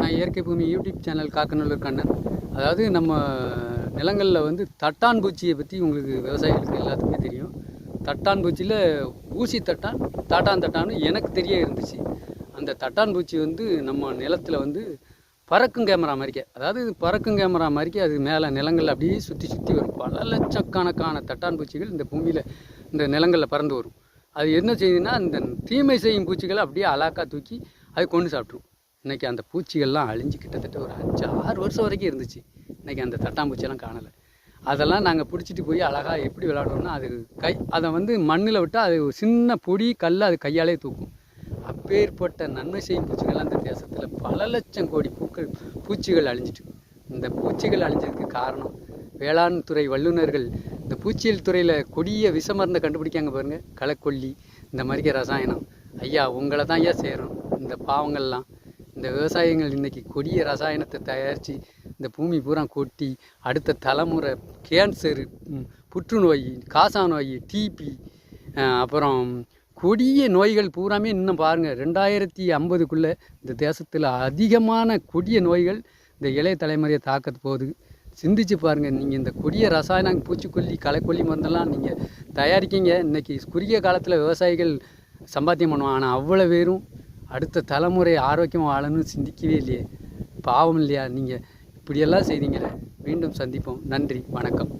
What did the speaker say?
நான் இயற்கை பூமி யூடியூப் சேனல் காக்கநல்லூர் கண்ணன். அதாவது நம்ம நிலங்களில் வந்து தட்டான் பூச்சியை பற்றி உங்களுக்கு விவசாயிகளுக்கு எல்லாத்துக்குமே தெரியும். தட்டான் பூச்சியில் ஊசி தட்டான், தட்டான்னு எனக்கு தெரிய இருந்துச்சு. அந்த தட்டான் பூச்சி வந்து நம்ம நிலத்தில் வந்து பறக்கும் கேமரா மாதிரிக்க, அதாவது பறக்கும் கேமரா மாதிரிக்க அது மேலே நிலங்களில் அப்படியே சுற்றி சுற்றி வரும். பல லட்சக்கணக்கான தட்டான் பூச்சிகள் இந்த பூமியில் இந்த நிலங்களில் பறந்து வரும். அது என்ன செய்யுதுன்னா, இந்த தீமை செய்யும் பூச்சிகளை அப்படியே அலாக்கா தூக்கி அது கொண்டு சாப்பிட்ரும். இன்றைக்கி அந்த பூச்சிகள்லாம் அழிஞ்சு கிட்டத்தட்ட ஒரு 5-6 வருஷம் வரைக்கும் இருந்துச்சு. இன்றைக்கி அந்த தட்டாம்பூச்சியெல்லாம் காணலை. அதெல்லாம் நாங்கள் பிடிச்சிட்டு போய் அழகாக எப்படி விளையாடுவோம்னா, அது அதை வந்து மண்ணில் விட்டால் அது சின்ன பொடி கல் அது கையாலே தூக்கும். அப்பேற்பட்ட நன்மை செய்யும் பூச்சிகள் அந்த தேசத்தில் பல லட்சம் கோடி பூச்சிகள் அழிஞ்சிட்டு. இந்த பூச்சிகள் அழிஞ்சதுக்கு காரணம் வேளாண் துறை வல்லுநர்கள் இந்த பூச்சியல் துறையில் கொடிய விஷமருந்தை கண்டுபிடிக்காங்க பாருங்கள். களைக்கொல்லி இந்த மாதிரி ரசாயனம். ஐயா, உங்களை தான் ஐயா சேரும் இந்த பாவங்கள்லாம். இந்த விவசாயிகள் இன்றைக்கி கொடிய ரசாயனத்தை தயாரித்து இந்த பூமி பூரா கொட்டி அடுத்த தலைமுறை கேன்சரு, புற்றுநோய், காசா நோய், டிபி, அப்புறம் கொடிய நோய்கள் பூராமே இன்னும் பாருங்கள். 2050க்குள்ளே இந்த தேசத்தில் அதிகமான கொடிய நோய்கள் இந்த இளைய தலைமுறையை தாக்க போகுது. சிந்திச்சு பாருங்கள். நீங்கள் இந்த கொடிய ரசாயனம், பூச்சிக்கொல்லி, களைக்கொல்லி மருந்தெல்லாம் நீங்கள் தயாரிக்கிங்க. இன்றைக்கி குறுகிய காலத்தில் விவசாயிகள் சம்பாத்தியம் பண்ணுவாங்க. ஆனால் அவ்வளோ பேரும் அடுத்த தலைமுறை ஆரோக்கியமாக வாழணும்னு சிந்திக்கவே இல்லையே. பாவம் இல்லையா? நீங்கள் இப்படியெல்லாம் செய்தீங்களே. மீண்டும் சந்திப்போம். நன்றி, வணக்கம்.